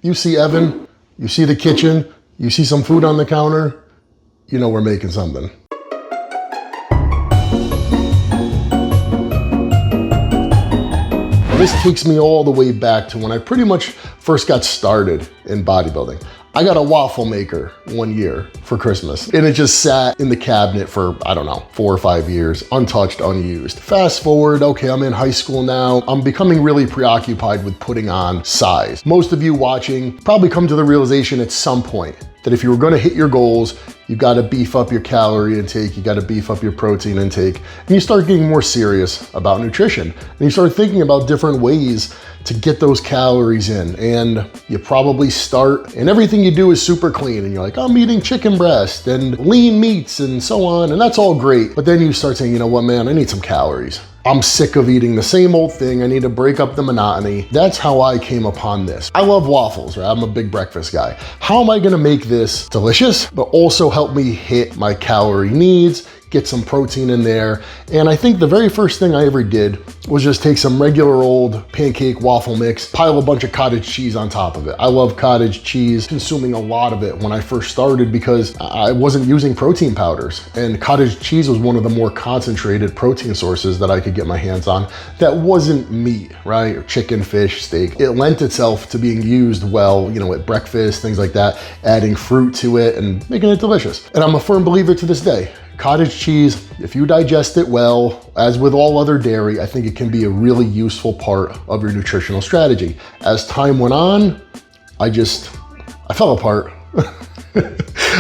You see Evan, you see the kitchen, you see some food on the counter, you know we're making something. This takes me all the way back to when I pretty much first got started in bodybuilding. I got a waffle maker one year for Christmas, and it just sat in the cabinet for, I don't know, 4 or 5 years, untouched, unused. Fast forward, okay, I'm in high school now. I'm becoming really preoccupied with putting on size. Most of you watching probably come to the realization at some point that if you were gonna hit your goals, you gotta beef up your calorie intake, you gotta beef up your protein intake, and you start getting more serious about nutrition. And you start thinking about different ways to get those calories in. And you probably start, and everything you do is super clean, and you're like, I'm eating chicken breast and lean meats and so on, and that's all great. But then you start saying, you know what, man, I need some calories. I'm sick of eating the same old thing. I need to break up the monotony. That's how I came upon this. I love waffles, right? I'm a big breakfast guy. How am I gonna make this delicious, but also help me hit my calorie needs, get some protein in there? And I think the very first thing I ever did was just take some regular old pancake waffle mix, pile a bunch of cottage cheese on top of it. I love cottage cheese, consuming a lot of it when I first started because I wasn't using protein powders. And cottage cheese was one of the more concentrated protein sources that I could get my hands on that wasn't meat, right? Or chicken, fish, steak. It lent itself to being used well, you know, at breakfast, things like that, adding fruit to it and making it delicious. And I'm a firm believer to this day. Cottage cheese, if you digest it well, as with all other dairy, I think it can be a really useful part of your nutritional strategy. As time went on, I fell apart.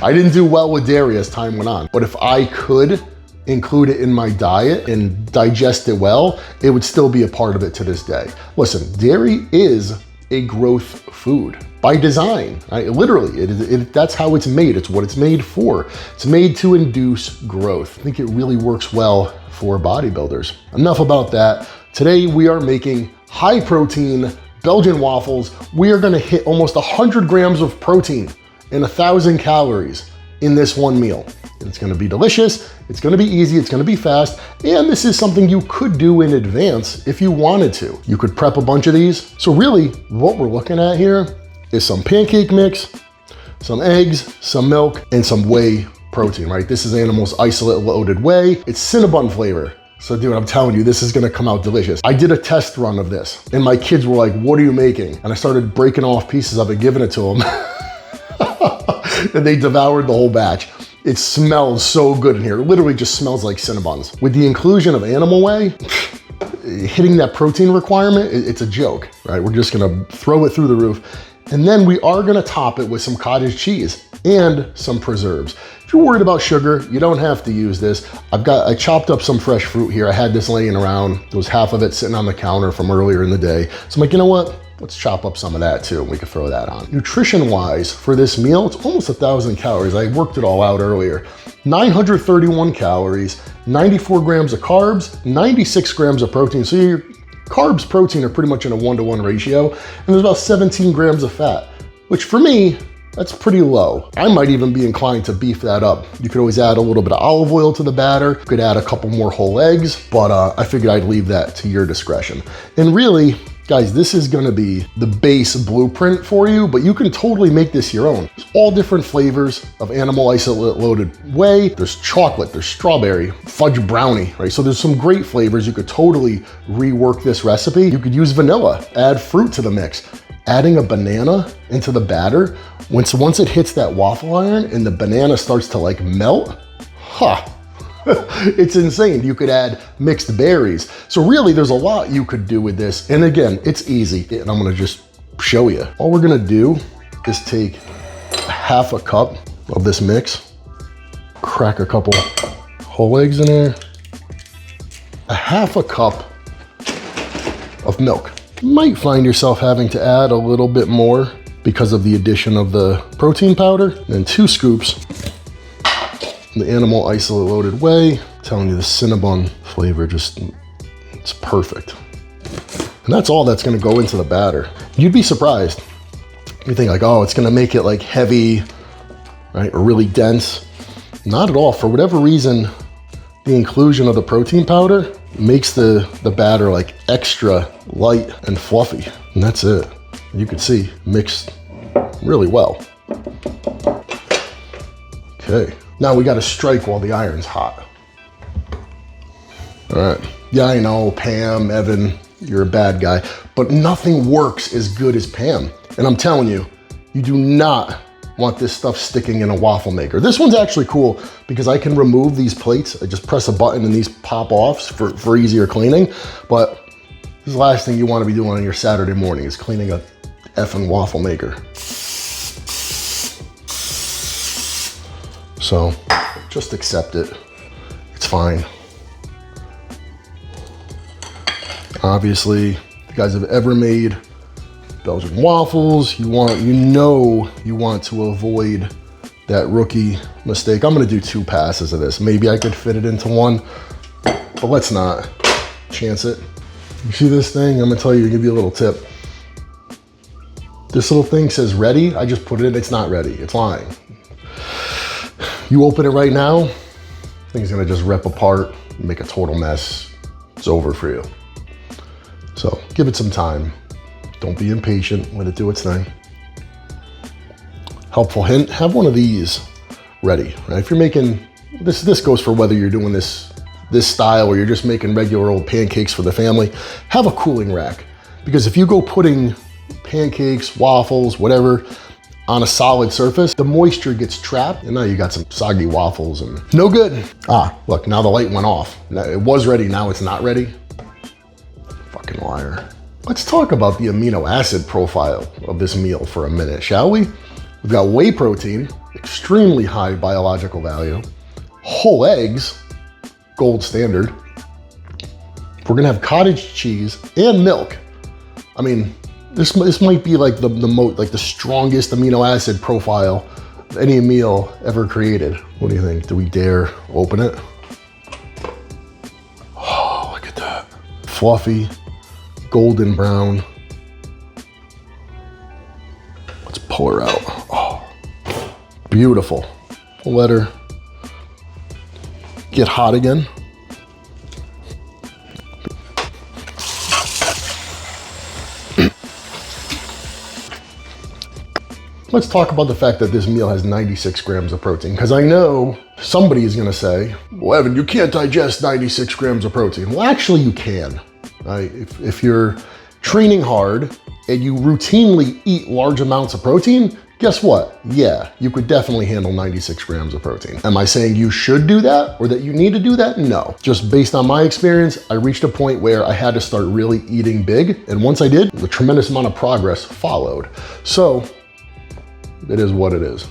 I didn't do well with dairy as time went on. But if I could include it in my diet and digest it well, it would still be a part of it to this day. Listen, dairy is a growth food by design, right? Literally, that's how it's made. It's what it's made for. It's made to induce growth. I think it really works well for bodybuilders. Enough about that. Today we are making high protein Belgian waffles. We are gonna hit almost 100 grams of protein and 1,000 calories in this one meal. It's gonna be delicious, it's gonna be easy, it's gonna be fast, and this is something you could do in advance if you wanted to. You could prep a bunch of these. So really, what we're looking at here is some pancake mix, some eggs, some milk, and some whey protein, right? This is ANIMAL's Isolate Loaded Whey. It's Cinnabon flavor. So dude, I'm telling you, this is gonna come out delicious. I did a test run of this, and my kids were like, what are you making? And I started breaking off pieces of it, giving it to them. And they devoured the whole batch. It smells so good in here. It literally just smells like Cinnabons. With the inclusion of animal whey, hitting that protein requirement, it's a joke, right? We're just gonna throw it through the roof. And then we are gonna top it with some cottage cheese and some preserves. If you're worried about sugar, you don't have to use this. I chopped up some fresh fruit here. I had this laying around. There was half of it sitting on the counter from earlier in the day. So I'm like, you know what? Let's chop up some of that too, and we can throw that on. Nutrition-wise, for this meal, it's almost 1,000 calories. I worked it all out earlier. 931 calories, 94 grams of carbs, 96 grams of protein. So your carbs, protein are pretty much in a 1-to-1 ratio, and there's about 17 grams of fat, which for me, that's pretty low. I might even be inclined to beef that up. You could always add a little bit of olive oil to the batter. You could add a couple more whole eggs, but I figured I'd leave that to your discretion. And really, guys, this is gonna be the base blueprint for you, but you can totally make this your own. There's all different flavors of ANIMAL Isolate Loaded Whey. There's chocolate, there's strawberry, fudge brownie, right? So there's some great flavors. You could totally rework this recipe. You could use vanilla, add fruit to the mix. Adding a banana into the batter, once it hits that waffle iron and the banana starts to like melt, it's insane. You could add mixed berries. So really there's a lot you could do with this. And again, it's easy. And I'm gonna just show you. All we're gonna do is take half a cup of this mix, crack a couple whole eggs in there, a half a cup of milk. You might find yourself having to add a little bit more because of the addition of the protein powder, and 2 scoops the ANIMAL Isolate Loaded Whey. I'm telling you, the Cinnabon flavor it's perfect. And that's all that's gonna go into the batter. You'd be surprised. You think like, oh, it's gonna make it like heavy, right, or really dense. Not at all. For whatever reason, the inclusion of the protein powder makes the batter like extra light and fluffy. And that's it. You can see mixed really well. Okay, now we got to strike while the iron's hot. All right, yeah, I know, Pam, Evan, you're a bad guy, but nothing works as good as Pam. And I'm telling you, you do not want this stuff sticking in a waffle maker. This one's actually cool because I can remove these plates. I just press a button and these pop off for easier cleaning. But this is the last thing you want to be doing on your Saturday morning is cleaning a effing waffle maker. So just accept it. It's fine. Obviously, if you guys have ever made Belgian waffles, you want to avoid that rookie mistake. I'm gonna do 2 passes of this. Maybe I could fit it into one, but let's not chance it. You see this thing? I'm gonna tell you, give you a little tip. This little thing says ready. I just put it in, it's not ready, it's lying. You open it right now, thing's gonna just rip apart, make a total mess. It's over for you. So give it some time. Don't be impatient, let it do its thing. Helpful hint, have one of these ready, right? If you're making, this goes for whether you're doing this style or you're just making regular old pancakes for the family, have a cooling rack. Because if you go putting pancakes, waffles, whatever, on a solid surface, the moisture gets trapped and now you got some soggy waffles and no good. Ah, look, now the light went off. Now, it was ready, now it's not ready. Fucking liar. Let's talk about the amino acid profile of this meal for a minute, shall we? We've got whey protein, extremely high biological value, whole eggs, gold standard. We're gonna have cottage cheese and milk. I mean, this might be like the strongest amino acid profile of any meal ever created. What do you think? Do we dare open it? Oh, look at that. Fluffy, golden brown. Let's pull her out. Oh, beautiful. We'll let her get hot again. Let's talk about the fact that this meal has 96 grams of protein, because I know somebody is gonna say, well, Evan, you can't digest 96 grams of protein. Well, actually you can. Right? If you're training hard and you routinely eat large amounts of protein, guess what? Yeah, you could definitely handle 96 grams of protein. Am I saying you should do that or that you need to do that? No. Just based on my experience, I reached a point where I had to start really eating big. And once I did, a tremendous amount of progress followed. So it is what it is.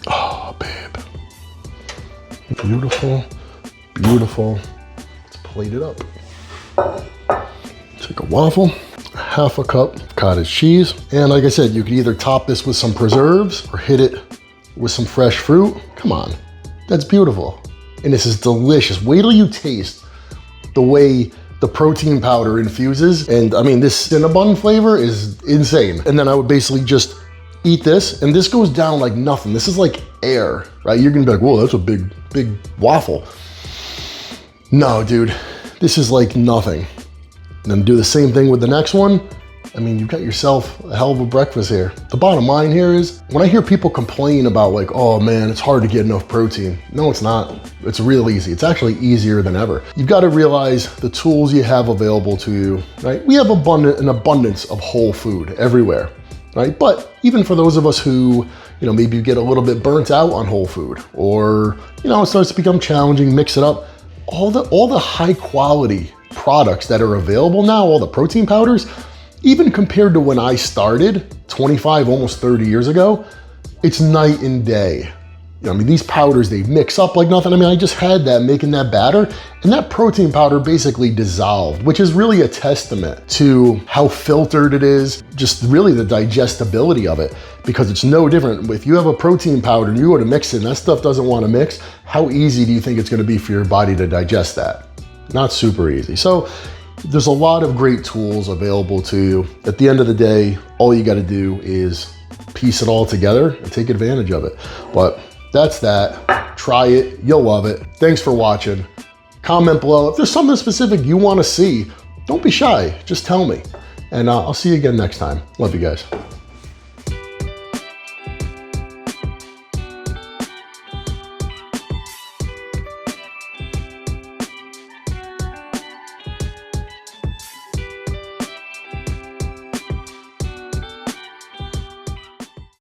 Oh, babe. Beautiful, beautiful. Let's plate it up. Take a waffle, half a cup of cottage cheese. And like I said, you could either top this with some preserves or hit it with some fresh fruit. Come on, that's beautiful. And this is delicious. Wait till you taste the way the protein powder infuses. And I mean, this Cinnabon flavor is insane. And then I would basically just eat this, and this goes down like nothing. This is like air, right? You're gonna be like, whoa, that's a big waffle. No, dude, this is like nothing. And then do the same thing with the next one. I mean, you've got yourself a hell of a breakfast here. The bottom line here is, when I hear people complain about like, oh man, it's hard to get enough protein. No, it's not. It's real easy. It's actually easier than ever. You've got to realize the tools you have available to you, right? We have an abundance of whole food everywhere. Right? But even for those of us who, maybe you get a little bit burnt out on whole food, or, it starts to become challenging, mix it up, all the high quality products that are available now, all the protein powders, even compared to when I started 25, almost 30 years ago, it's night and day. I mean, these powders, they mix up like nothing. I mean, I just had that making that batter, and that protein powder basically dissolved, which is really a testament to how filtered it is, just really the digestibility of it, because it's no different. If you have a protein powder and you go to mix it and that stuff doesn't want to mix, how easy do you think it's going to be for your body to digest that? Not super easy. So there's a lot of great tools available to you. At the end of the day, all you got to do is piece it all together and take advantage of it. But that's that. Try it. You'll love it. Thanks for watching. Comment below. If there's something specific you want to see, don't be shy. Just tell me. And I'll see you again next time. Love you guys.